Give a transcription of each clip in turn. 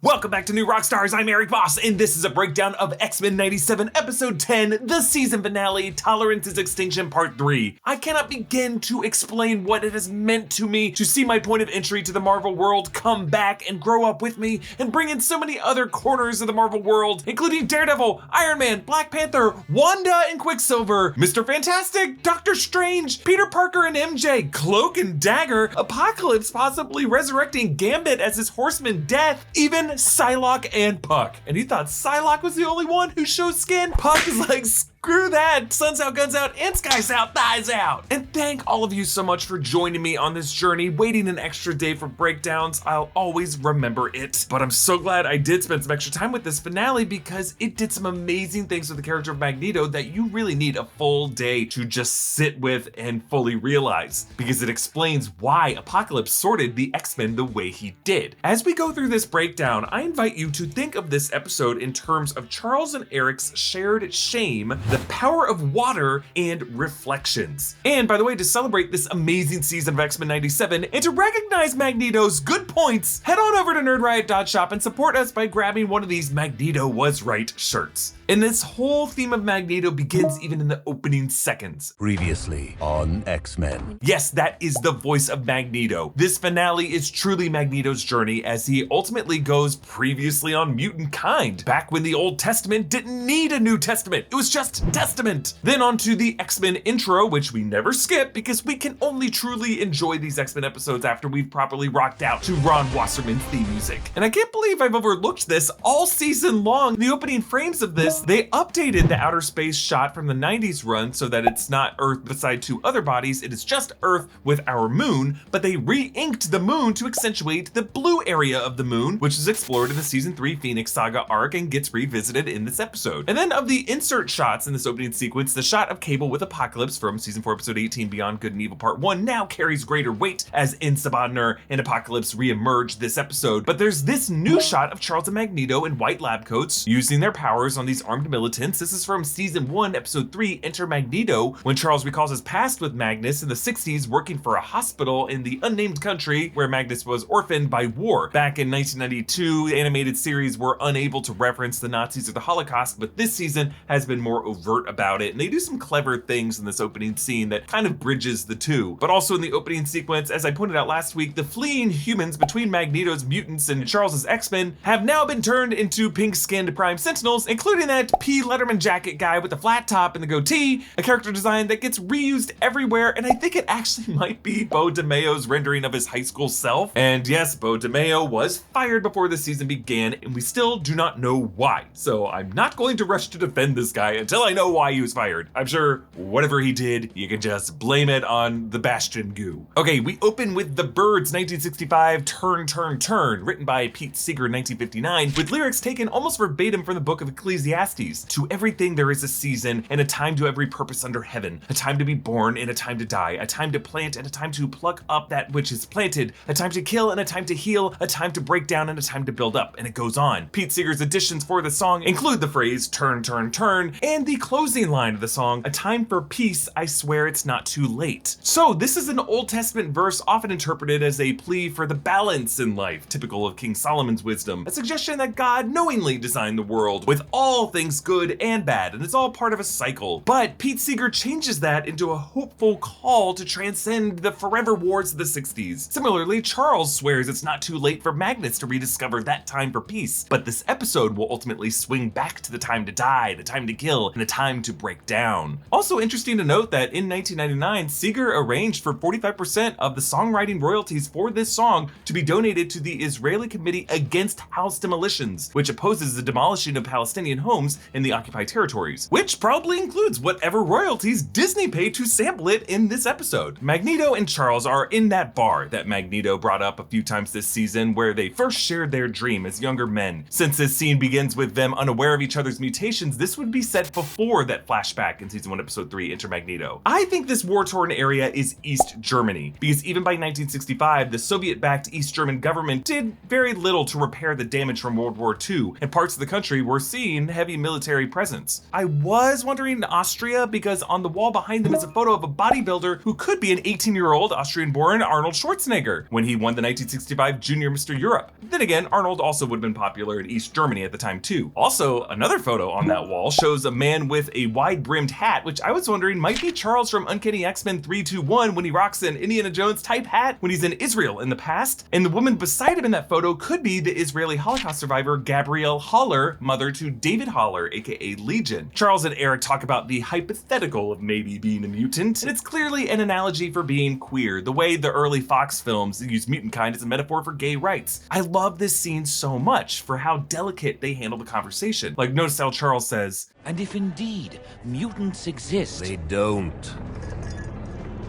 Welcome back to New Rockstars, I'm Erik Voss, and this is a breakdown of X-Men 97 Episode 10, the season finale, Tolerance is Extinction Part 3. I cannot begin to explain what it has meant to me to see my point of entry to the Marvel world come back and grow up with me and bring in so many other corners of the Marvel world, including Daredevil, Iron Man, Black Panther, Wanda and Quicksilver, Mr. Fantastic, Doctor Strange, Peter Parker and MJ, Cloak and Dagger, Apocalypse possibly resurrecting Gambit as his Horseman Death, even Psylocke and Puck. And you thought Psylocke was the only one who shows skin? Puck is like, screw that, sun's out, guns out, and sky's out, thighs out. And thank all of you so much for joining me on this journey, waiting an extra day for breakdowns. I'll always remember it. But I'm so glad I did spend some extra time with this finale because it did some amazing things with the character of Magneto that you really need a full day to just sit with and fully realize, because it explains why Apocalypse sorted the X-Men the way he did. As we go through this breakdown, I invite you to think of this episode in terms of Charles and Erik's shared shame, the power of water, and reflections. And by the way, to celebrate this amazing season of X-Men 97 and to recognize Magneto's good points, head on over to NerdRiot.shop and support us by grabbing one of these Magneto Was Right shirts. And this whole theme of Magneto begins even in the opening seconds. Previously on X-Men. Yes, that is the voice of Magneto. This finale is truly Magneto's journey as he ultimately goes previously on mutant kind, back when the Old Testament didn't need a New Testament, it was just Testament. Then on to the X-Men intro, which we never skip because we can only truly enjoy these X-Men episodes after we've properly rocked out to Ron Wasserman's theme music. And I can't believe I've overlooked this all season long. The opening frames of this, they updated the outer space shot from the 90s run so that it's not Earth beside two other bodies, it is just Earth with our moon, but they re-inked the moon to accentuate the blue area of the moon, which is explored in the season 3 Phoenix Saga arc and gets revisited in this episode. And then of the insert shots in this opening sequence, the shot of Cabel with Apocalypse from season 4 episode 18 Beyond Good and Evil Part 1 now carries greater weight as in Sabah Nur and Apocalypse re-emerge this episode. But there's this new shot of Charles and Magneto in white lab coats using their powers on these armed militants. This is from season 1 episode 3 Enter Magneto, when Charles recalls his past with Magnus in the 60s working for a hospital in the unnamed country where Magnus was orphaned by war. Back in 1992, the animated series were unable to reference the Nazis or the Holocaust, but this season has been more overt about it, and they do some clever things in this opening scene that kind of bridges the two. But also in the opening sequence, as I pointed out last week, the fleeing humans between Magneto's mutants and Charles's X-Men have now been turned into pink-skinned Prime Sentinels, including that P. Letterman jacket guy with the flat top and the goatee, a character design that gets reused everywhere, and I think it actually might be Beau DeMayo's rendering of his high school self. And yes, Beau DeMayo was fired before the season began, and we still do not know why. So I'm not going to rush to defend this guy until I know why he was fired. I'm sure whatever he did, you can just blame it on the Bastion goo. Okay, we open with The Birds 1965 Turn, Turn, Turn, written by Pete Seeger in 1959, with lyrics taken almost verbatim from the book of Ecclesiastes. To everything there is a season, and a time to every purpose under heaven, a time to be born and a time to die, a time to plant and a time to pluck up that which is planted, a time to kill and a time to heal, a time to break down and a time to build up, and it goes on. Pete Seeger's additions for the song include the phrase turn, turn, turn, and the closing line of the song, a time for peace, I swear it's not too late. So this is an Old Testament verse often interpreted as a plea for the balance in life, typical of King Solomon's wisdom, a suggestion that God knowingly designed the world with all things good and bad, and it's all part of a cycle. But Pete Seeger changes that into a hopeful call to transcend the forever wars of the 60s. Similarly, Charles swears it's not too late for Magnus to rediscover that time for peace, but this episode will ultimately swing back to the time to die, the time to kill, and the time to break down. Also interesting to note that in 1999, Seeger arranged for 45% of the songwriting royalties for this song to be donated to the Israeli Committee Against House Demolitions, which opposes the demolishing of Palestinian homes in the occupied territories, which probably includes whatever royalties Disney paid to sample it in this episode. Magneto and Charles are in that bar that Magneto brought up a few times this season where they first shared their dream as younger men. Since this scene begins with them unaware of each other's mutations, this would be set before that flashback in season 1 episode 3 Enter Magneto. I think this war-torn area is East Germany, because even by 1965, the Soviet-backed East German government did very little to repair the damage from World War II, and parts of the country were seeing heavy heavy military presence. I was wondering Austria because on the wall behind them is a photo of a bodybuilder who could be an 18-year-old Austrian-born Arnold Schwarzenegger when he won the 1965 Junior Mr. Europe. Then again, Arnold also would have been popular in East Germany at the time too. Also, another photo on that wall shows a man with a wide-brimmed hat, which I was wondering might be Charles from Uncanny X-Men 321 when he rocks an Indiana Jones type hat when he's in Israel in the past. And the woman beside him in that photo could be the Israeli Holocaust survivor Gabrielle Haller, mother to David Haller, aka Legion. Charles and Erik talk about the hypothetical of maybe being a mutant, and it's clearly an analogy for being queer, the way the early Fox films use mutant kind as a metaphor for gay rights. I love this scene so much for how delicate they handle the conversation. Like, notice how Charles says, "And if indeed mutants exist, They don't.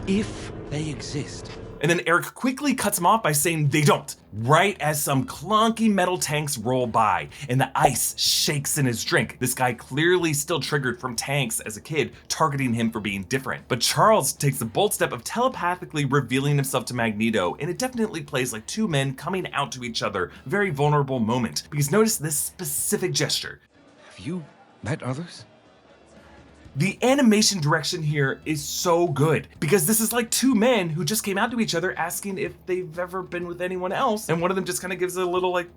if they exist." and then Erik quickly cuts him off by saying they don't, right as some clunky metal tanks roll by and the ice shakes in his drink. This guy clearly still triggered from tanks as a kid, targeting him for being different. But Charles takes the bold step of telepathically revealing himself to Magneto, and it definitely plays like two men coming out to each other, a very vulnerable moment. Because notice this specific gesture. Have you met others? The animation direction here is so good because this is like two men who just came out to each other asking if they've ever been with anyone else, and one of them just kind of gives a little like,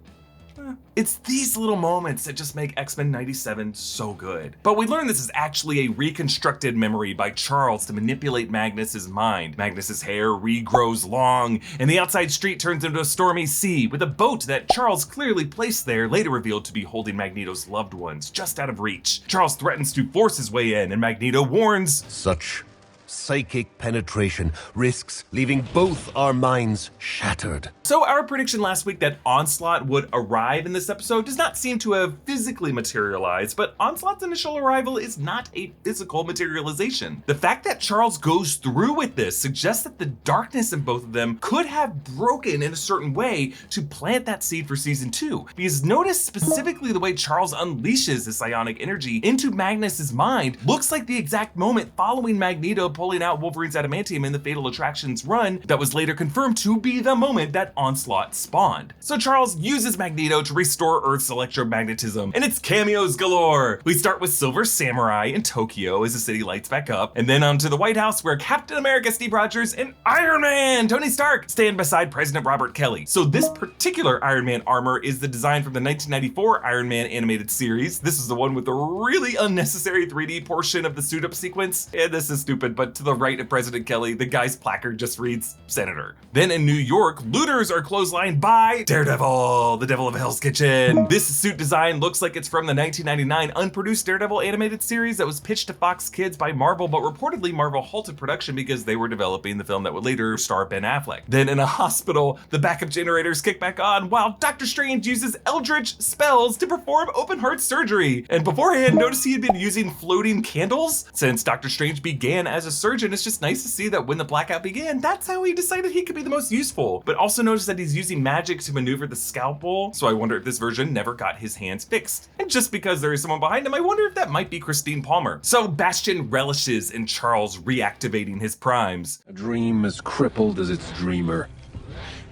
It's these little moments that just make X-Men 97 so good. But we learn this is actually a reconstructed memory by Charles to manipulate Magnus's mind. Magnus's hair regrows long, and the outside street turns into a stormy sea with a boat that Charles clearly placed there, later revealed to be holding Magneto's loved ones, just out of reach. Charles threatens to force his way in, and Magneto warns, Such psychic penetration risks leaving both our minds shattered. So our prediction last week that Onslaught would arrive in this episode does not seem to have physically materialized, but Onslaught's initial arrival is not a physical materialization. The fact that Charles goes through with this suggests that the darkness in both of them could have broken in a certain way to plant that seed for season 2. Because notice specifically the way Charles unleashes his psionic energy into Magnus's mind looks like the exact moment following Magneto pulling out Wolverine's adamantium in the Fatal Attractions run that was later confirmed to be the moment that Onslaught spawned. So Charles uses Magneto to restore Earth's electromagnetism, and it's cameos galore. We start with Silver Samurai in Tokyo as the city lights back up, and then onto the White House where Captain America Steve Rogers and Iron Man Tony Stark stand beside President Robert Kelly. So this particular Iron Man armor is the design from the 1994 Iron Man animated series. This is the one with the really unnecessary 3D portion of the suit up sequence. Yeah, this is stupid, but to the right of President Kelly, the guy's placard just reads Senator. Then in New York, looters are clotheslined by Daredevil, the devil of Hell's Kitchen. This suit design looks like it's from the 1999 unproduced Daredevil animated series that was pitched to Fox Kids by Marvel, but reportedly Marvel halted production because they were developing the film that would later star Ben Affleck. Then in a hospital, the backup generators kick back on while Doctor Strange uses eldritch spells to perform open heart surgery. And beforehand, notice he had been using floating candles. Since Doctor Strange began as a surgeon, it's just nice to see that when the blackout began, that's how he decided he could be the most useful. But also notice that he's using magic to maneuver the scalpel, so I wonder if this version never got his hands fixed. And just because there is someone behind him, I wonder if that might be Christine Palmer. So Bastion relishes in Charles reactivating his primes. A dream as crippled as its dreamer,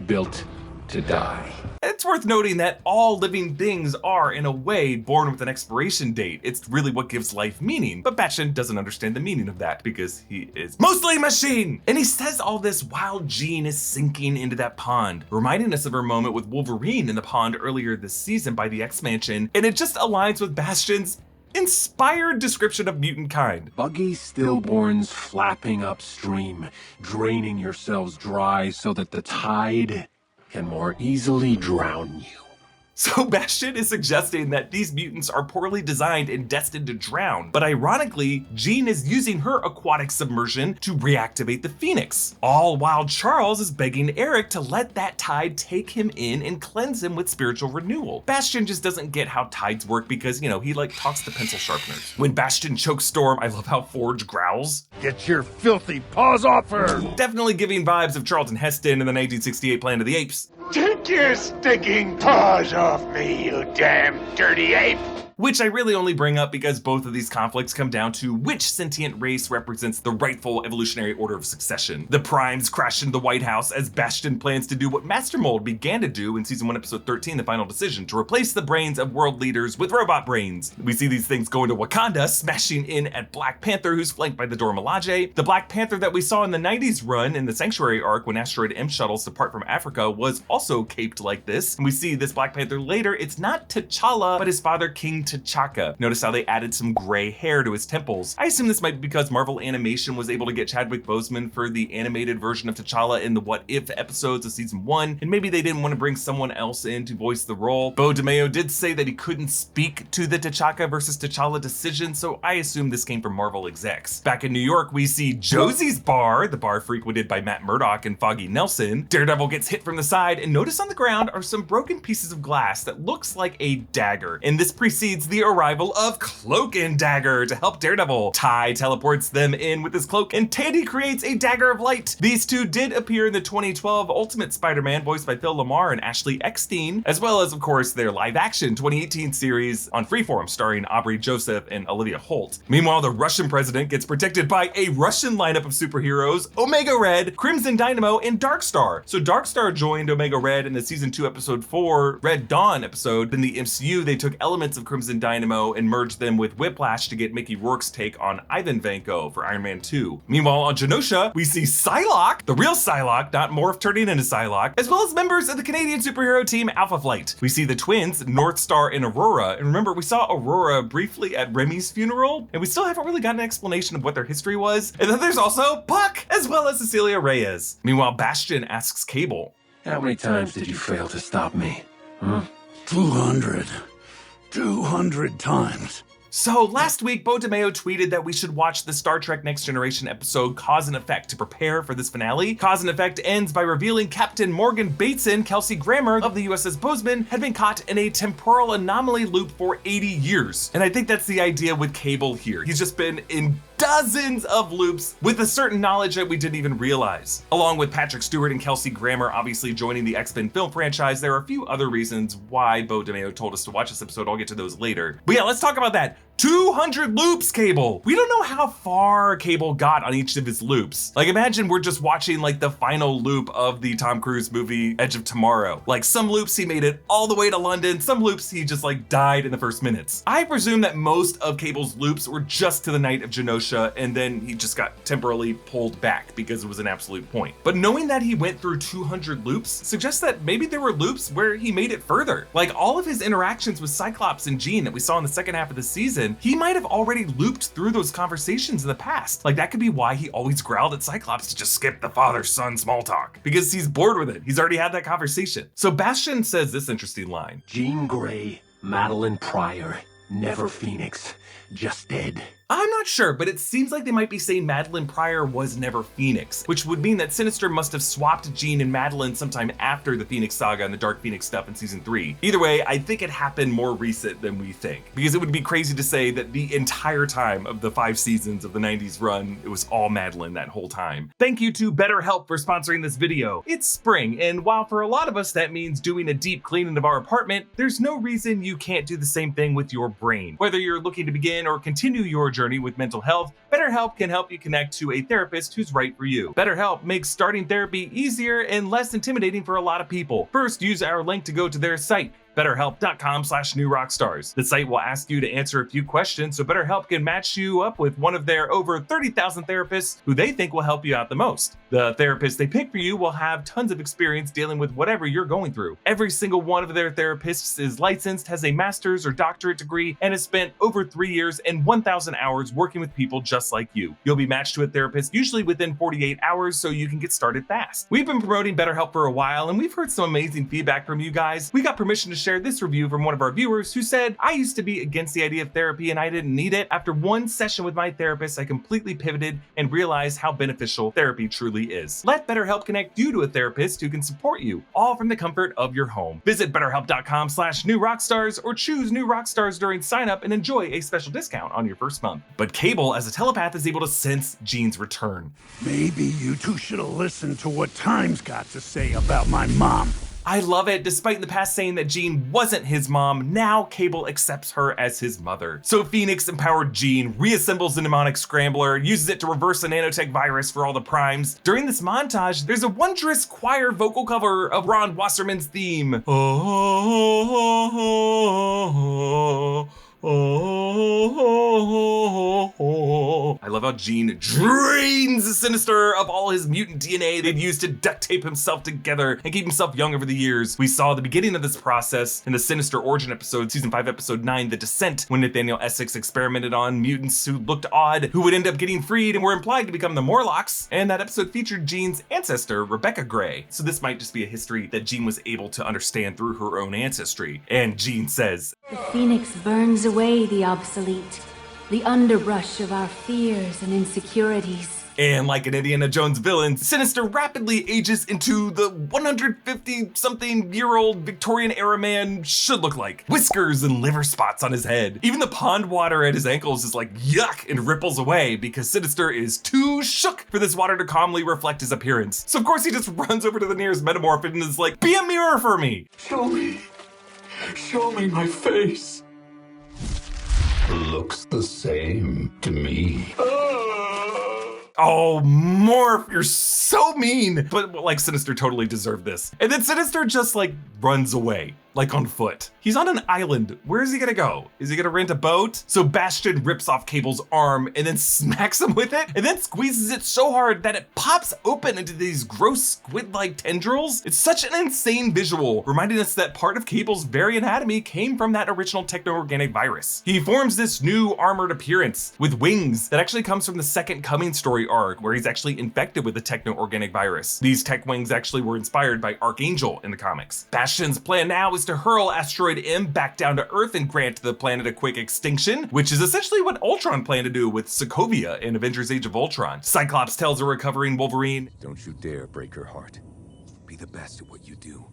built to die. It's worth noting that all living things are, in a way, born with an expiration date. It's really what gives life meaning. But Bastion doesn't understand the meaning of that because he is mostly machine. And he says all this while Jean is sinking into that pond, reminding us of her moment with Wolverine in the pond earlier this season by the X-Mansion. And it just aligns with Bastion's inspired description of mutant kind. Buggy stillborns flapping upstream, draining yourselves dry so that the tide can more easily drown you. So Bastion is suggesting that these mutants are poorly designed and destined to drown. But ironically, Jean is using her aquatic submersion to reactivate the Phoenix. All while Charles is begging Erik to let that tide take him in and cleanse him with spiritual renewal. Bastion just doesn't get how tides work because, you know, he like talks to pencil sharpeners. When Bastion chokes Storm, I love how Forge growls. Get your filthy paws off her! Definitely giving vibes of Charlton Heston in the 1968 Planet of the Apes. Take your stinking paws off me, you damn dirty ape! which I really only bring up because both of these conflicts come down to which sentient race represents the rightful evolutionary order of succession. The Primes crash into the White House as Bastion plans to do what Master Mold began to do in season 1 episode 13, The Final Decision, to replace the brains of world leaders with robot brains. We see these things go into Wakanda, smashing in at Black Panther, who's flanked by the Dora Milaje. The Black Panther that we saw in the 90s run in the Sanctuary arc when Asteroid M shuttles depart from Africa was also caped like this. And we see this Black Panther later. It's not T'Challa, but his father, King T'Chaka. Notice how they added some gray hair to his temples. I assume this might be because Marvel Animation was able to get Chadwick Boseman for the animated version of T'Challa in the What If episodes of season 1, and maybe they didn't want to bring someone else in to voice the role. Bo DeMeo did say that he couldn't speak to the T'Chaka versus T'Challa decision, so I assume this came from Marvel execs. Back in New York, we see Josie's bar, the bar frequented by Matt Murdock and Foggy Nelson. Daredevil gets hit from the side, and notice on the ground are some broken pieces of glass that looks like a dagger. And this precedes the arrival of Cloak and Dagger to help Daredevil. Ty teleports them in with his cloak, and Tandy creates a dagger of light. These two did appear in the 2012 Ultimate Spider-Man, voiced by Phil Lamar and Ashley Eckstein, as well as, of course, their live-action 2018 series on Freeform starring Aubrey Joseph and Olivia Holt. Meanwhile, the Russian president gets protected by a Russian lineup of superheroes: Omega Red, Crimson Dynamo, and Darkstar. So Darkstar joined Omega Red in the season 2 episode 4 Red Dawn episode. In the MCU, they took elements of Crimson Dynamo and merged them with Whiplash to get Mickey Rourke's take on Ivan Vanko for Iron Man 2. Meanwhile, on Genosha, we see Psylocke, the real Psylocke, not Morph turning into Psylocke, as well as members of the Canadian superhero team Alpha Flight. We see the twins, North Star and Aurora, and remember, we saw Aurora briefly at Remy's funeral, and we still haven't really gotten an explanation of what their history was. And then there's also Puck, as well as Cecilia Reyes. Meanwhile, Bastion asks Cabel, How many times did you fail to stop me? 200 times. So last week, Bo DeMeo tweeted that we should watch the Star Trek Next Generation episode Cause and Effect to prepare for this finale. Cause and Effect ends by revealing Captain Morgan Bateson, Kelsey Grammer of the USS Bozeman, had been caught in a temporal anomaly loop for 80 years. And I think that's the idea with Cabel here. He's just been in dozens of loops with a certain knowledge that we didn't even realize. Along with Patrick Stewart and Kelsey Grammer obviously joining the X-Men film franchise, there are a few other reasons why Bo DeMeo told us to watch this episode. I'll get to those later. But yeah, let's talk about that. 200 loops, Cabel. We don't know how far Cabel got on each of his loops. Like, imagine we're just watching like the final loop of the Tom Cruise movie Edge of Tomorrow. Like, some loops he made it all the way to London, some loops he just like died in the first minutes. I presume that most of Cabel's loops were just to the night of Genosha, and then he just got temporarily pulled back because it was an absolute point. But knowing that he went through 200 loops suggests that maybe there were loops where he made it further. Like, all of his interactions with Cyclops and Jean that we saw in the second half of the season, he might have already looped through those conversations in the past. Like, that could be why he always growled at Cyclops to just skip the father-son small talk, because he's bored with it. He's already had that conversation. So Bastion says this interesting line. Jean Grey, Madeline Pryor, never Phoenix, just dead. I'm not sure, but it seems like they might be saying Madeline Pryor was never Phoenix, which would mean that Sinister must have swapped Jean and Madeline sometime after the Phoenix Saga and the Dark Phoenix stuff in season 3. Either way, I think it happened more recent than we think, because it would be crazy to say that the entire time of the 5 seasons of the 90s run, it was all Madeline that whole time. Thank you to BetterHelp for sponsoring this video. It's spring, and while for a lot of us that means doing a deep cleaning of our apartment, there's no reason you can't do the same thing with your brain. Whether you're looking to begin or continue your journey with mental health, BetterHelp can help you connect to a therapist who's right for you. BetterHelp makes starting therapy easier and less intimidating for a lot of people. First, use our link to go to their site, BetterHelp.com/newrockstars. The site will ask you to answer a few questions so BetterHelp can match you up with one of their over 30,000 therapists who they think will help you out the most. The therapist they pick for you will have tons of experience dealing with whatever you're going through. Every single one of their therapists is licensed, has a master's or doctorate degree, and has spent over 3 years and 1,000 hours working with people just like you. You'll be matched to a therapist usually within 48 hours so you can get started fast. We've been promoting BetterHelp for a while, and we've heard some amazing feedback from you guys. We got permission to share this review from one of our viewers who said, I used to be against the idea of therapy and I didn't need it. After one session with my therapist, I completely pivoted and realized how beneficial therapy truly is. Let BetterHelp connect you to a therapist who can support you, all from the comfort of your home. Visit BetterHelp.com/newrockstars or choose New Rockstars during sign up and enjoy a special discount on your first month. But Cabel, as a telepath, is able to sense Jean's return. Maybe you two should have listened to what Time's got to say about my mom. I love it. Despite in the past saying that Jean wasn't his mom, now Cabel accepts her as his mother. So Phoenix empowered Jean, reassembles the mnemonic scrambler, uses it to reverse a nanotech virus for all the primes. During this montage, there's a wondrous choir vocal cover of Ron Wasserman's theme. I love how Jean drains the Sinister of all his mutant DNA they'd used to duct tape himself together and keep himself young over the years. We saw the beginning of this process in the Sinister Origin episode, season 5, episode 9, The Descent, when Nathaniel Essex experimented on mutants who looked odd, who would end up getting freed and were implied to become the Morlocks. And that episode featured Jean's ancestor, Rebecca Gray. So this might just be a history that Jean was able to understand through her own ancestry. And Jean says, "The Phoenix burns away the obsolete, the underbrush of our fears and insecurities." And like an Indiana Jones villain, Sinister rapidly ages into the 150-something-year-old Victorian-era man should look like. Whiskers and liver spots on his head. Even the pond water at his ankles is like yuck and ripples away because Sinister is too shook for this water to calmly reflect his appearance. So of course he just runs over to the nearest metamorph and is like, "Be a mirror for me." Show me my face. Looks the same to me. Oh, Morph, you're so mean. But like Sinister totally deserved this. And then Sinister just like runs away, like on foot. He's on an island. Where is he gonna go? Is he gonna rent a boat? So Bastion rips off Cabel's arm and then smacks him with it and then squeezes it so hard that it pops open into these gross squid-like tendrils. It's such an insane visual, reminding us that part of Cabel's very anatomy came from that original techno-organic virus. He forms this new armored appearance with wings that actually comes from the Second Coming story arc, where he's actually infected with the techno-organic virus. These tech wings actually were inspired by Archangel in the comics. Bastion's plan now is to hurl Asteroid M back down to Earth and grant the planet a quick extinction, which is essentially what Ultron planned to do with Sokovia in Avengers Age of Ultron. Cyclops tells a recovering Wolverine, Don't you dare break her heart. Be the best at what you do.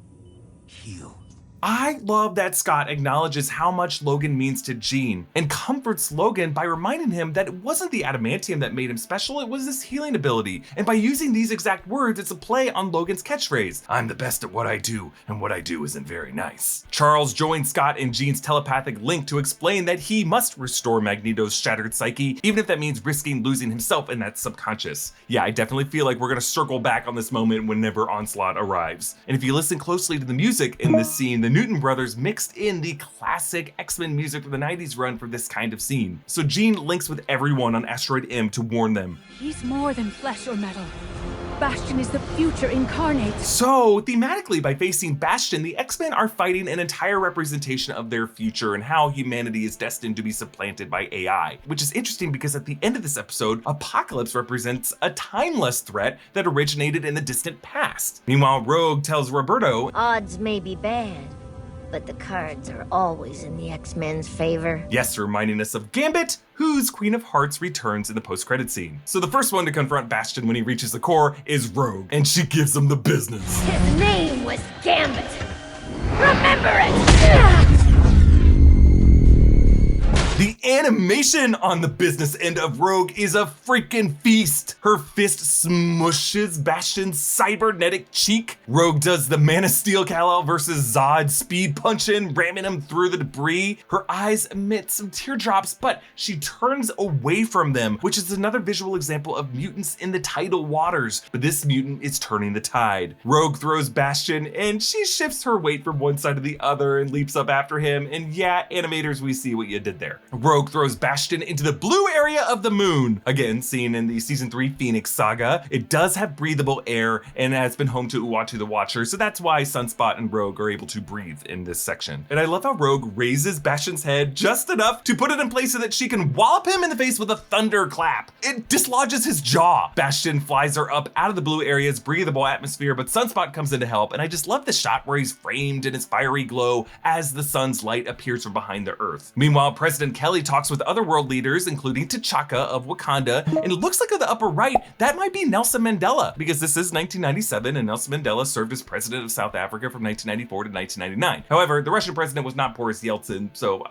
Heal. I love that Scott acknowledges how much Logan means to Jean and comforts Logan by reminding him that it wasn't the adamantium that made him special, it was his healing ability. And by using these exact words, it's a play on Logan's catchphrase, "I'm the best at what I do, and what I do isn't very nice." Charles joins Scott in Jean's telepathic link to explain that he must restore Magneto's shattered psyche, even if that means risking losing himself in that subconscious. Yeah, I definitely feel like we're gonna circle back on this moment whenever Onslaught arrives. And if you listen closely to the music in this scene, the Newton brothers mixed in the classic X-Men music from the 90s run for this kind of scene. So Jean links with everyone on Asteroid M to warn them. He's more than flesh or metal. Bastion is the future incarnate. So thematically, by facing Bastion, the X-Men are fighting an entire representation of their future and how humanity is destined to be supplanted by AI, which is interesting because at the end of this episode, Apocalypse represents a timeless threat that originated in the distant past. Meanwhile, Rogue tells Roberto, "Odds may be bad, but the cards are always in the X-Men's favor." yes, reminding us of Gambit, whose Queen of Hearts returns in the post-credit scene. So the first one to confront Bastion when he reaches the core is Rogue, and she gives him the business. His name was Gambit. Remember it! The animation on the business end of Rogue is a freaking feast. Her fist smushes Bastion's cybernetic cheek. Rogue does the Man of Steel Kal-El versus Zod speed punching, ramming him through the debris. Her eyes emit some teardrops, but she turns away from them, which is another visual example of mutants in the tidal waters. But this mutant is turning the tide. Rogue throws Bastion, and she shifts her weight from one side to the other and leaps up after him. And yeah, animators, we see what you did there. Rogue throws Bastion into the blue area of the moon. Again, seen in the season 3 Phoenix saga. It does have breathable air and has been home to Uatu the Watcher, so that's why Sunspot and Rogue are able to breathe in this section. And I love how Rogue raises Bastion's head just enough to put it in place so that she can wallop him in the face with a thunderclap. It dislodges his jaw. Bastion flies her up out of the blue area's breathable atmosphere, but Sunspot comes in to help, and I just love the shot where he's framed in his fiery glow as the sun's light appears from behind the Earth. Meanwhile, President Kelly talks talks with other world leaders, including T'Chaka of Wakanda, and it looks like on the upper right, that might be Nelson Mandela, because this is 1997 and Nelson Mandela served as president of South Africa from 1994 to 1999. However, the Russian president was not Boris Yeltsin, so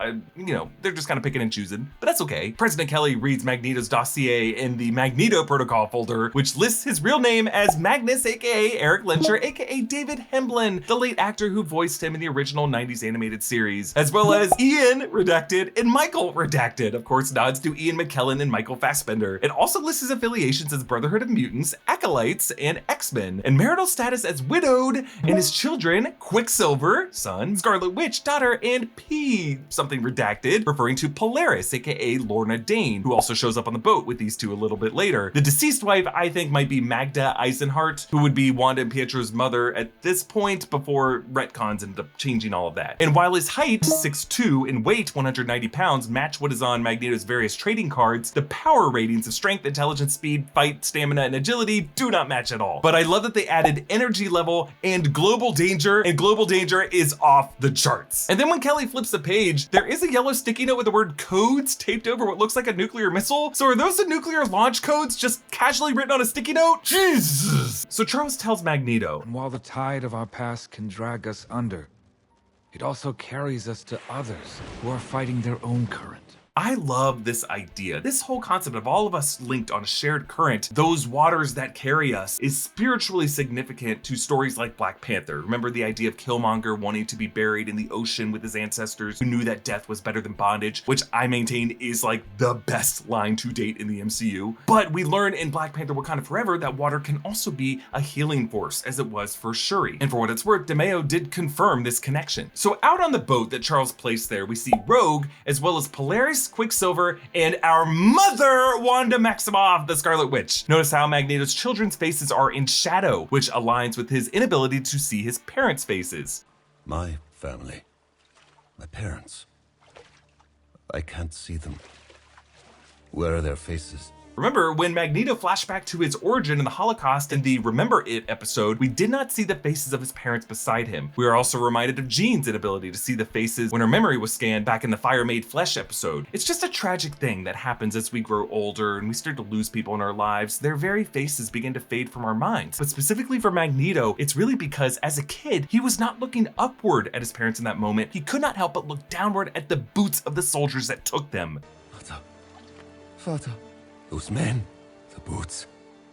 they're just kind of picking and choosing, but that's okay. President Kelly reads Magneto's dossier in the Magneto Protocol folder, which lists his real name as Magnus, aka Eric Lyncher, aka David Hemblin, the late actor who voiced him in the original 90s animated series, as well as Ian, redacted, and Michael, redacted. Of course, nods to Ian McKellen and Michael Fassbender. It also lists his affiliations as Brotherhood of Mutants, Acolytes, and X-Men, and marital status as widowed, and his children, Quicksilver, son, Scarlet Witch, daughter, and P, something redacted, referring to Polaris, aka Lorna Dane, who also shows up on the boat with these two a little bit later. The deceased wife, I think, might be Magda Eisenhart, who would be Wanda and Pietro's mother at this point before retcons ended up changing all of that. And while his height, 6'2", and weight, 190 pounds, match what is on Magneto's various trading cards, the power ratings of strength, intelligence, speed, fight, stamina, and agility do not match at all. But I love that they added energy level and global danger, and global danger is off the charts. And then when Kelly flips the page, there is a yellow sticky note with the word codes taped over what looks like a nuclear missile. So are those the nuclear launch codes just casually written on a sticky note? Jesus. So Charles tells Magneto, and while the tide of our past can drag us under, it also carries us to others who are fighting their own current. I love this idea. This whole concept of all of us linked on a shared current, those waters that carry us, is spiritually significant to stories like Black Panther. Remember the idea of Killmonger wanting to be buried in the ocean with his ancestors who knew that death was better than bondage, which I maintain is like the best line to date in the MCU. But we learn in Black Panther Wakanda Forever that water can also be a healing force, as it was for Shuri. And for what it's worth, DeMeo did confirm this connection. So out on the boat that Charles placed there, we see Rogue, as well as Polaris, Quicksilver, and our mother, Wanda Maximoff, the Scarlet Witch. Notice how Magneto's children's faces are in shadow, which aligns with his inability to see his parents' faces. My family. My parents. I can't see them. Where are their faces? Remember, when Magneto flashed back to his origin in the Holocaust in the Remember It episode, we did not see the faces of his parents beside him. We are also reminded of Jean's inability to see the faces when her memory was scanned back in the Fire Made Flesh episode. It's just a tragic thing that happens as we grow older and we start to lose people in our lives. Their very faces begin to fade from our minds. But specifically for Magneto, it's really because as a kid, he was not looking upward at his parents in that moment. He could not help but look downward at the boots of the soldiers that took them. Father. Those men, the boots,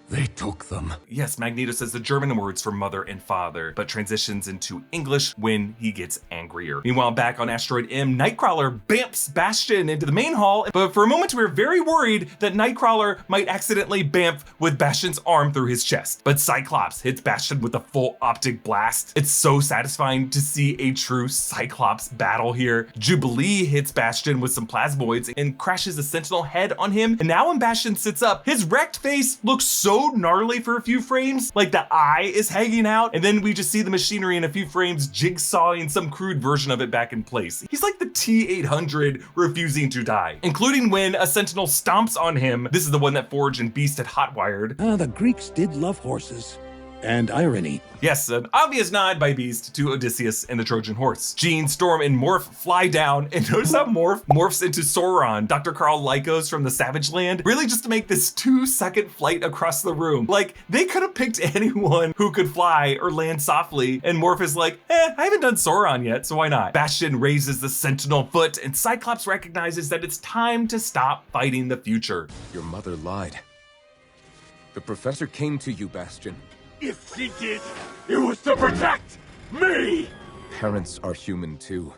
they took them. Yes, Magneto says the German words for mother and father, but transitions into English when he gets angrier. Meanwhile, back on Asteroid M, Nightcrawler bamps Bastion into the main hall, but for a moment we were very worried that Nightcrawler might accidentally bamf with Bastion's arm through his chest. But Cyclops hits Bastion with a full optic blast. It's so satisfying to see a true Cyclops battle here. Jubilee hits Bastion with some plasmoids and crashes a Sentinel head on him. And now when Bastion sits up, his wrecked face looks so gnarly for a few frames, like the eye is hanging out, and then we just see the machinery in a few frames jigsawing some crude version of it back in place. He's like the T-800 refusing to die, including when a Sentinel stomps on him. This is the one that Forge and Beast had hotwired. The Greeks did love horses. And irony. Yes, an obvious nod by Beast to Odysseus and the Trojan horse. Jean, Storm, and Morph fly down, and notice how Morph morphs into Sauron, Dr. Carl Lycos from the Savage Land, really just to make this 2-second flight across the room. Like, they could have picked anyone who could fly or land softly, and Morph is like, I haven't done Sauron yet, so why not? Bastion raises the Sentinel foot, and Cyclops recognizes that it's time to stop fighting the future. Your mother lied. The professor came to you, Bastion. If she did, it was to protect me! Parents are human too.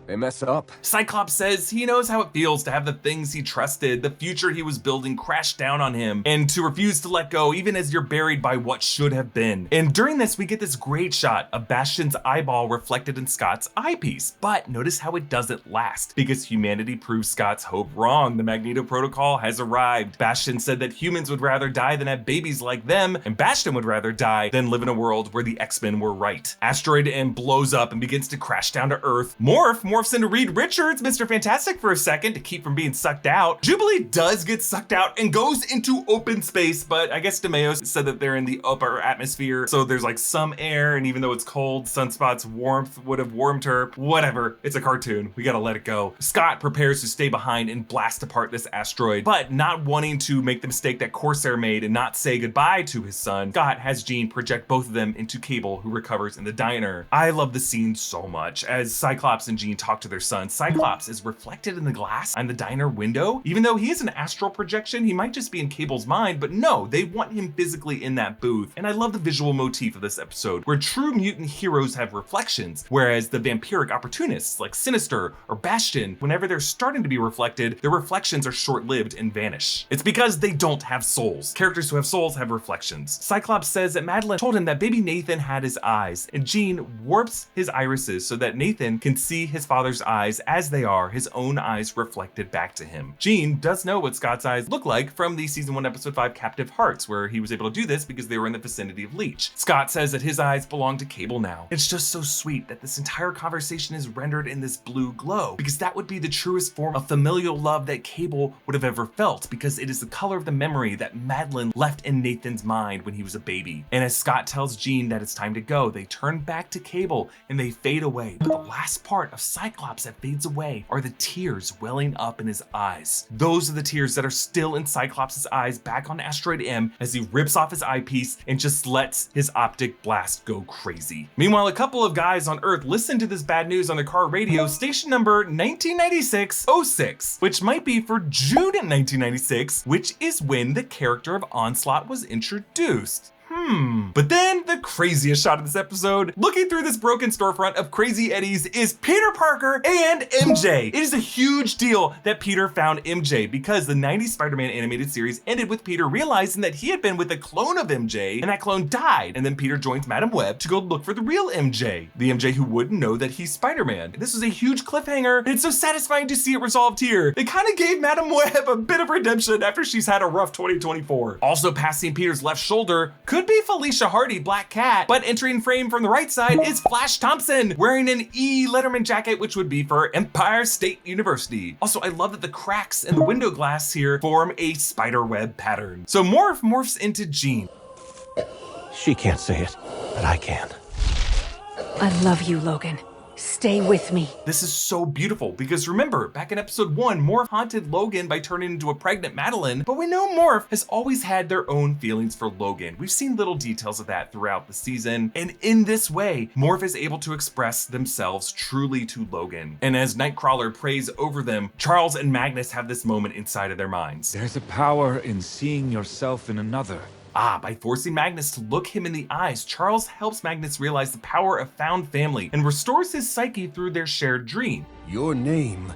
They mess up. Cyclops says he knows how it feels to have the things he trusted, the future he was building, crash down on him, and to refuse to let go even as you're buried by what should have been. And during this, we get this great shot of Bastion's eyeball reflected in Scott's eyepiece. But notice how it doesn't last, because humanity proves Scott's hope wrong. The Magneto Protocol has arrived. Bastion said that humans would rather die than have babies like them, and Bastion would rather die than live in a world where the X-Men were right. Asteroid M blows up and begins to crash down to Earth. Morph morphs into Reed Richards, Mr. Fantastic, for a second to keep from being sucked out. Jubilee does get sucked out and goes into open space, but I guess DeMeo said that they're in the upper atmosphere, so there's like some air, and even though it's cold, Sunspot's warmth would have warmed her. Whatever, it's a cartoon. We gotta let it go. Scott prepares to stay behind and blast apart this asteroid, but not wanting to make the mistake that Corsair made and not say goodbye to his son, Scott has Jean project both of them into Cabel, who recovers in the diner. I love the scene so much. As Cyclops and Jean talk to their son, Cyclops is reflected in the glass on the diner window. Even though he is an astral projection, he might just be in Cabel's mind, but no, they want him physically in that booth. And I love the visual motif of this episode, where true mutant heroes have reflections, whereas the vampiric opportunists like Sinister or Bastion, whenever they're starting to be reflected, their reflections are short-lived and vanish. It's because they don't have souls. Characters who have souls have reflections. Cyclops says that Madeline told him that baby Nathan had his eyes, and Jean warps his irises so that Nathan can see his father's eyes as they are, his own eyes reflected back to him. Jean does know what Scott's eyes look like from the season 1 episode 5 Captive Hearts, where he was able to do this because they were in the vicinity of Leech. Scott says that his eyes belong to Cabel now. It's just so sweet that this entire conversation is rendered in this blue glow, because that would be the truest form of familial love that Cabel would have ever felt, because it is the color of the memory that Madeline left in Nathan's mind when he was a baby. And as Scott tells Jean that it's time to go, they turn back to Cabel and they fade away. But the last part of Cyclops that fades away are the tears welling up in his eyes. Those are the tears that are still in Cyclops' eyes back on Asteroid M as he rips off his eyepiece and just lets his optic blast go crazy. Meanwhile, a couple of guys on Earth listen to this bad news on their car radio, station number 1996-06, which might be for June 1996, which is when the character of Onslaught was introduced. But then the craziest shot of this episode, looking through this broken storefront of Crazy Eddie's, is Peter Parker and MJ. It is a huge deal that Peter found MJ because the 90s Spider-Man animated series ended with Peter realizing that he had been with a clone of MJ and that clone died. And then Peter joins Madam Web to go look for the real MJ, the MJ who wouldn't know that he's Spider-Man. This was a huge cliffhanger, and it's so satisfying to see it resolved here. They kind of gave Madam Web a bit of redemption after she's had a rough 2024. Also passing Peter's left shoulder could be Felicia Hardy, Black Cat, but entering frame from the right side is Flash Thompson, wearing an E Letterman jacket, which would be for Empire State University. Also, I love that the cracks in the window glass here form a spider web pattern. So morphs into Jean. She can't say it, but I can. I love you, Logan. Stay with me. This is so beautiful because remember, back in episode 1, Morph haunted Logan by turning into a pregnant Madeline, but we know Morph has always had their own feelings for Logan. We've seen little details of that throughout the season, and in this way, Morph is able to express themselves truly to Logan. And as Nightcrawler prays over them, Charles and Magnus have this moment inside of their minds. There's a power in seeing yourself in another. By forcing Magnus to look him in the eyes, Charles helps Magnus realize the power of found family and restores his psyche through their shared dream. Your name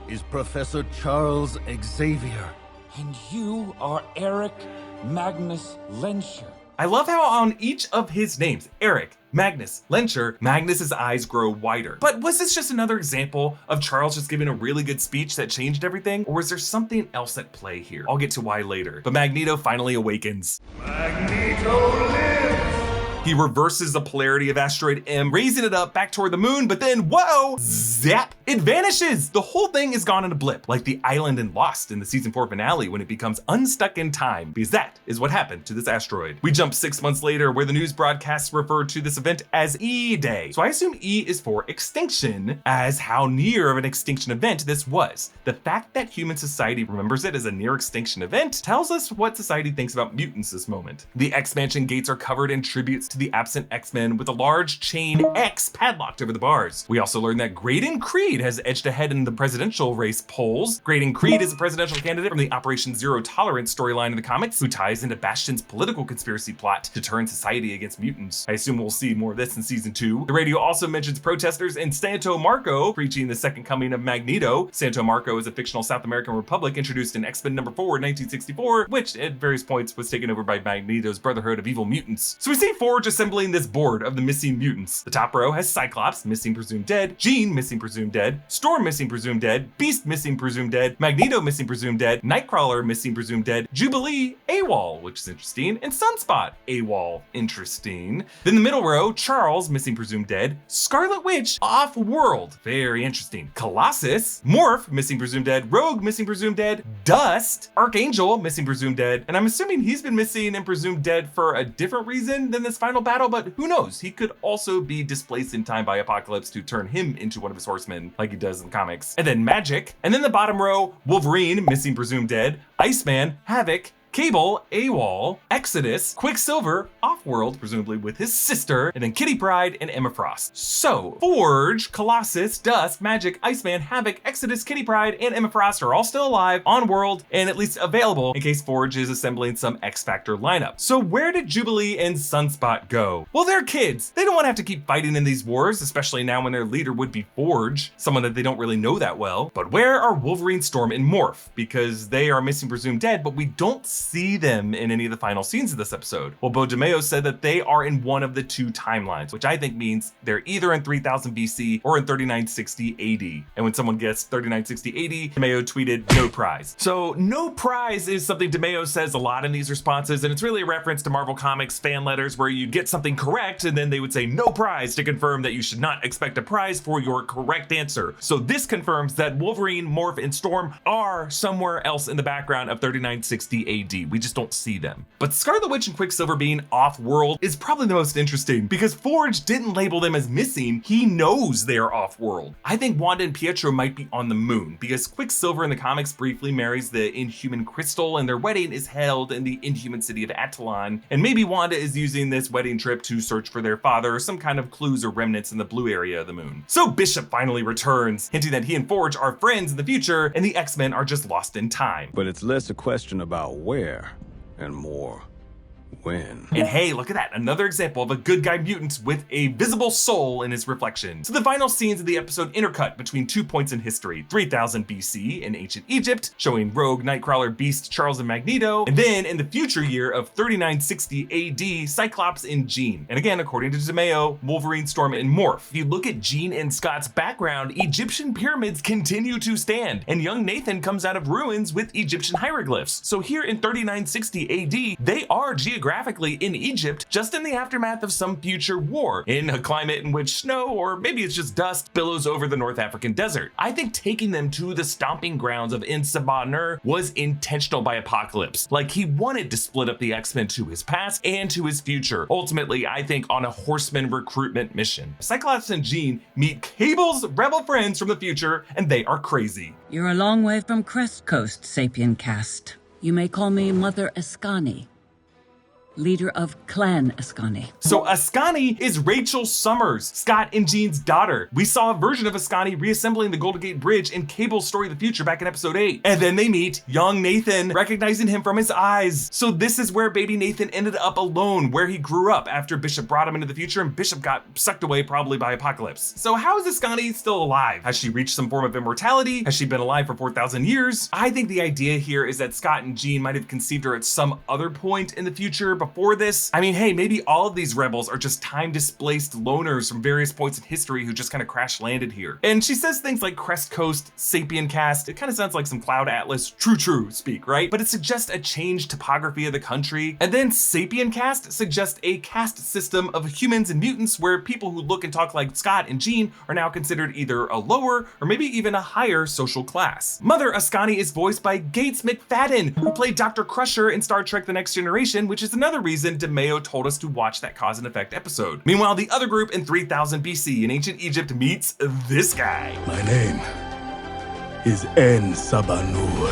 is Professor Charles Xavier. And you are Erik Magnus Lenscher. I love how on each of his names, Erik, Magnus, Lenscher, Magnus's eyes grow wider. But was this just another example of Charles just giving a really good speech that changed everything? Or was there something else at play here? I'll get to why later. But Magneto finally awakens. Magneto lives! He reverses the polarity of Asteroid M, raising it up back toward the moon, but then, whoa, zap, it vanishes. The whole thing is gone in a blip, like the island in Lost in the season 4 finale when it becomes unstuck in time, because that is what happened to this asteroid. We jump 6 months later where the news broadcasts refer to this event as E-Day. So I assume E is for extinction, as how near of an extinction event this was. The fact that human society remembers it as a near extinction event tells us what society thinks about mutants this moment. The X-Mansion gates are covered in tributes to the absent X-Men with a large chain X padlocked over the bars. We also learned that Graydon Creed has edged ahead in the presidential race polls. Graydon Creed is a presidential candidate from the Operation Zero Tolerance storyline in the comics, who ties into Bastion's political conspiracy plot to turn society against mutants. I assume we'll see more of this in season 2. The radio also mentions protesters in Santo Marco preaching the second coming of Magneto. Santo Marco is a fictional South American republic introduced in X-Men number 4 in 1964, which at various points was taken over by Magneto's Brotherhood of Evil Mutants. So we see 4 Forge assembling this board of the missing mutants. The top row has Cyclops, missing presumed dead, Jean, missing presumed dead, Storm, missing presumed dead, Beast, missing presumed dead, Magneto, missing presumed dead, Nightcrawler, missing presumed dead, Jubilee, AWOL, which is interesting, and Sunspot, AWOL, interesting. Then the middle row, Charles, missing presumed dead, Scarlet Witch, off-world, very interesting, Colossus, Morph, missing presumed dead, Rogue, missing presumed dead, Dust, Archangel, missing presumed dead, and I'm assuming he's been missing and presumed dead for a different reason than this final battle, but who knows? He could also be displaced in time by Apocalypse to turn him into one of his horsemen like he does in the comics. And then Magic, and then the bottom row, Wolverine, missing presumed dead, Iceman, Havoc, Cabel, AWOL, Exodus, Quicksilver, off-world, presumably with his sister, and then Kitty Pryde and Emma Frost. So, Forge, Colossus, Dust, Magic, Iceman, Havoc, Exodus, Kitty Pryde, and Emma Frost are all still alive, on-world, and at least available in case Forge is assembling some X-Factor lineup. So where did Jubilee and Sunspot go? Well, they're kids. They don't want to have to keep fighting in these wars, especially now when their leader would be Forge, someone that they don't really know that well. But where are Wolverine, Storm, and Morph? Because they are missing presumed dead, but we don't see them in any of the final scenes of this episode. Well, Bo DeMeo said that they are in one of the two timelines, which I think means they're either in 3000 BC or in 3960 AD. And when someone guessed 3960 AD, DeMeo tweeted, "No prize." So no prize is something DeMeo says a lot in these responses, and it's really a reference to Marvel Comics fan letters where you get something correct and then they would say no prize to confirm that you should not expect a prize for your correct answer. So this confirms that Wolverine, Morph, and Storm are somewhere else in the background of 3960 AD. We just don't see them. But Scarlet Witch and Quicksilver being off-world is probably the most interesting because Forge didn't label them as missing. He knows they are off-world. I think Wanda and Pietro might be on the moon because Quicksilver in the comics briefly marries the Inhuman Crystal and their wedding is held in the Inhuman city of Attilan. And maybe Wanda is using this wedding trip to search for their father or some kind of clues or remnants in the blue area of the moon. So Bishop finally returns, hinting that he and Forge are friends in the future and the X-Men are just lost in time. But it's less a question about where and more when. And hey, look at that, another example of a good guy mutant with a visible soul in his reflection. So the final scenes of the episode intercut between 2 points in history, 3000 BC in ancient Egypt, showing Rogue, Nightcrawler, Beast, Charles, and Magneto, and then in the future year of 3960 AD, Cyclops and Jean. And again, according to DeMeo, Wolverine, Storm, and Morph. If you look at Jean and Scott's background, Egyptian pyramids continue to stand, and young Nathan comes out of ruins with Egyptian hieroglyphs. So here in 3960 AD, they are geographically in Egypt, just in the aftermath of some future war, in a climate in which snow, or maybe it's just dust, billows over the North African desert. I think taking them to the stomping grounds of Sabah Nur was intentional by Apocalypse. Like, he wanted to split up the X-Men to his past and to his future, ultimately, I think, on a Horseman recruitment mission. Cyclops and Jean meet Cabel's rebel friends from the future, and they are crazy. You're a long way from Crest Coast, Sapien Cast. You may call me Mother Askani, leader of Clan Askani. So Askani is Rachel Summers, Scott and Jean's daughter. We saw a version of Askani reassembling the Golden Gate Bridge in Cable's Story of the Future back in episode 8. And then they meet young Nathan, recognizing him from his eyes. So this is where baby Nathan ended up alone, where he grew up after Bishop brought him into the future and Bishop got sucked away probably by Apocalypse. So how is Askani still alive? Has she reached some form of immortality? Has she been alive for 4,000 years? I think the idea here is that Scott and Jean might have conceived her at some other point in the future before this. I mean, hey, maybe all of these rebels are just time-displaced loners from various points in history who just kind of crash-landed here. And she says things like Crest Coast, Sapien Cast. It kind of sounds like some Cloud Atlas true speak, right? But it suggests a changed topography of the country. And then Sapien Cast suggests a caste system of humans and mutants where people who look and talk like Scott and Jean are now considered either a lower or maybe even a higher social class. Mother Askani is voiced by Gates McFadden, who played Dr. Crusher in Star Trek The Next Generation, which is another reason DeMeo told us to watch that cause and effect episode. Meanwhile, the other group in 3000 BC in ancient Egypt meets this guy. My name is Sabah Nur.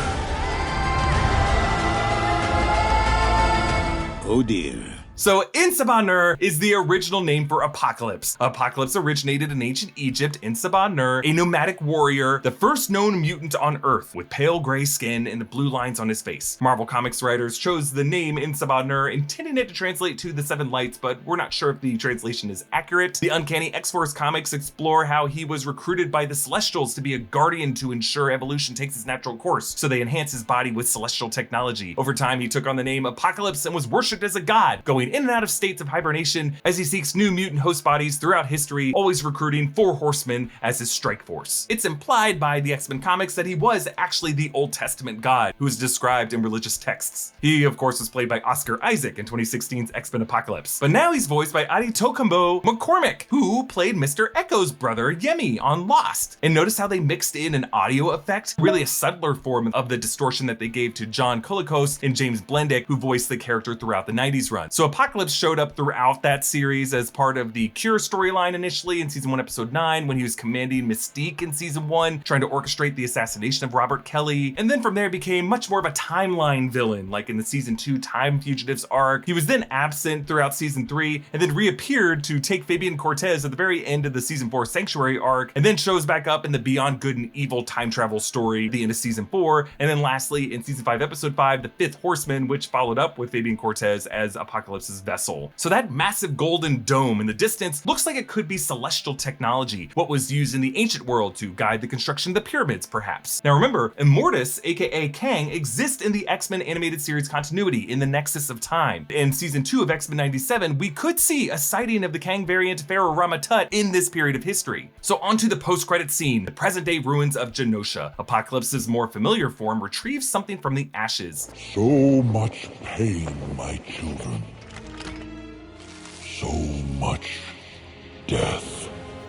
Oh dear. So Sabah Nur is the original name for Apocalypse. Apocalypse originated in ancient Egypt. Sabah Nur, a nomadic warrior, the first known mutant on Earth, with pale gray skin and the blue lines on his face. Marvel Comics writers chose the name Sabah Nur, intending it to translate to the Seven Lights, but we're not sure if the translation is accurate. The Uncanny X-Force comics explore how he was recruited by the Celestials to be a guardian to ensure evolution takes its natural course, so they enhance his body with celestial technology. Over time, he took on the name Apocalypse and was worshipped as a god, going going in and out of states of hibernation as he seeks new mutant host bodies throughout history, always recruiting 4 Horsemen as his strike force. It's implied by the X-Men comics that he was actually the Old Testament god who is described in religious texts. He, of course, was played by Oscar Isaac in 2016's X-Men Apocalypse, but now he's voiced by Adetokunbo McCormick, who played Mr. Echo's brother Yemi on Lost. And notice how they mixed in an audio effect, really a subtler form of the distortion that they gave to John Colicos and James Blendick, who voiced the character throughout the 90s run. So Apocalypse showed up throughout that series as part of the Cure storyline initially in season 1, episode 9, when he was commanding Mystique in season 1, trying to orchestrate the assassination of Robert Kelly. And then from there became much more of a timeline villain, like in the season 2 Time Fugitives arc. He was then absent throughout season 3 and then reappeared to take Fabian Cortez at the very end of the season 4 Sanctuary arc, and then shows back up in the Beyond Good and Evil time travel story at the end of season 4. And then lastly in season 5, episode 5, the 5th Horseman, which followed up with Fabian Cortez as Apocalypse's vessel. So that massive golden dome in the distance looks like it could be celestial technology, what was used in the ancient world to guide the construction of the pyramids, perhaps. Now remember, Immortus, aka Kang, exists in the X-Men animated series continuity in the Nexus of Time. In season 2 of X-Men 97, we could see a sighting of the Kang variant Pharaoh Rama-Tut in this period of history. So onto the post-credit scene, the present-day ruins of Genosha. Apocalypse's more familiar form retrieves something from the ashes. So much pain, my children. So much death.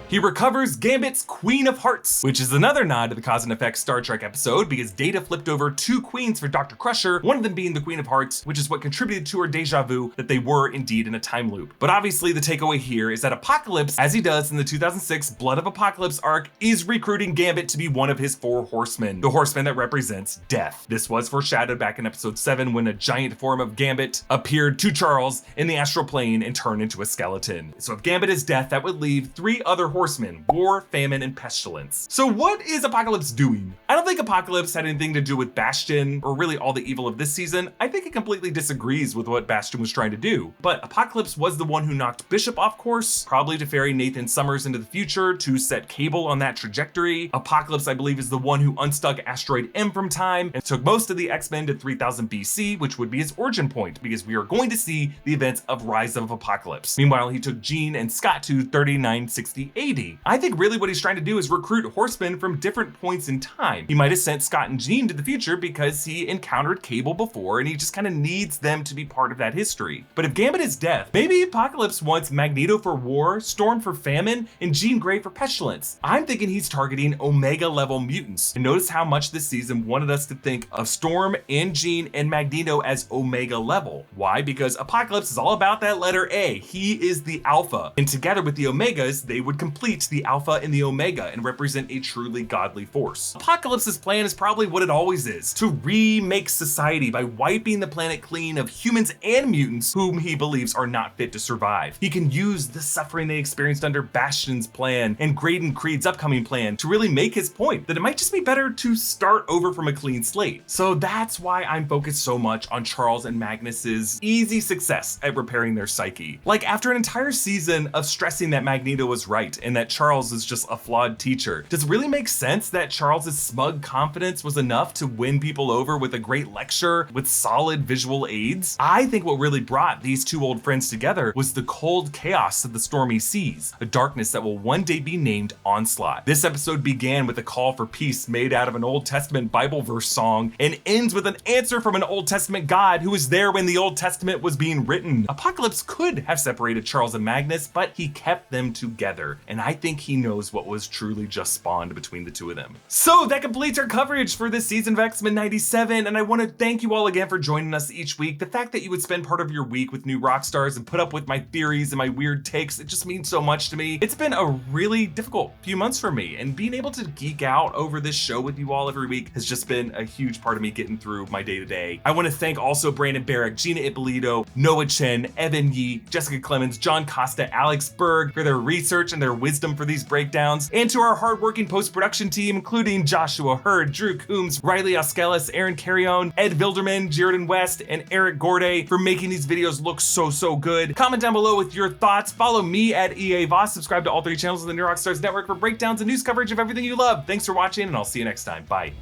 He recovers Gambit's Queen of Hearts, which is another nod to the Cause and Effect Star Trek episode because Data flipped over 2 queens for Dr. Crusher, one of them being the Queen of Hearts, which is what contributed to her deja vu that they were indeed in a time loop. But obviously the takeaway here is that Apocalypse, as he does in the 2006 Blood of Apocalypse arc, is recruiting Gambit to be one of his 4 horsemen, the horseman that represents death. This was foreshadowed back in episode 7 when a giant form of Gambit appeared to Charles in the astral plane and turned into a skeleton. So if Gambit is death, that would leave 3 other Horsemen: War, Famine, and Pestilence. So what is Apocalypse doing? I don't think Apocalypse had anything to do with Bastion or really all the evil of this season. I think it completely disagrees with what Bastion was trying to do. But Apocalypse was the one who knocked Bishop off course, probably to ferry Nathan Summers into the future to set Cabel on that trajectory. Apocalypse, I believe, is the one who unstuck Asteroid M from time and took most of the X-Men to 3000 BC, which would be his origin point, because we are going to see the events of Rise of Apocalypse. Meanwhile, he took Jean and Scott to 3960 AD. I think really what he's trying to do is recruit Horsemen from different points in time. He might have sent Scott and Jean to the future because he encountered Cabel before and he just kind of needs them to be part of that history. But if Gambit is death, maybe Apocalypse wants Magneto for war, Storm for famine, and Jean Grey for pestilence. I'm thinking he's targeting Omega level mutants. And notice how much this season wanted us to think of Storm and Jean and Magneto as Omega level. Why? Because Apocalypse is all about that letter A. He is the Alpha. And together with the Omegas, they would complete the Alpha and the Omega and represent a truly godly force. Apocalypse's plan is probably what it always is, to remake society by wiping the planet clean of humans and mutants whom he believes are not fit to survive. He can use the suffering they experienced under Bastion's plan and Graydon Creed's upcoming plan to really make his point that it might just be better to start over from a clean slate. So that's why I'm focused so much on Charles and Magnus's easy success at repairing their psyche. Like after an entire season of stressing that Magneto was right and that Charles is just a flawed teacher, does it really make sense that Charles's smug confidence was enough to win people over with a great lecture with solid visual aids? I think what really brought these 2 old friends together was the cold chaos of the stormy seas, a darkness that will one day be named Onslaught. This episode began with a call for peace made out of an Old Testament Bible verse song and ends with an answer from an Old Testament God who was there when the Old Testament was being written. Apocalypse could have separated Charles and Magnus, but he kept them together, and I think he knows what was truly just spawned between the 2 of them. So that completes our coverage for this season of X-Men 97, and I want to thank you all again for joining us each week. The fact that you would spend part of your week with new Rockstars and put up with my theories and my weird takes, it just means so much to me. It's been a really difficult few months for me, and being able to geek out over this show with you all every week has just been a huge part of me getting through my day-to-day. I want to thank also Brandon Barrick, Gina Ippolito, Noah Chen, Evan Yee, Jessica Clemens, John Costa, Alex Berg for their research and their wisdom for these breakdowns, and to our hardworking post-production team, including Joshua Hurd, Drew Coombs, Riley Oskelis, Aaron Carrion, Ed Vilderman, Jaredon West, and Eric Gorday for making these videos look so good. Comment down below with your thoughts. Follow me at EA Voss. Subscribe to all 3 channels of the New Rockstars Network for breakdowns and news coverage of everything you love. Thanks for watching, and I'll see you next time. Bye.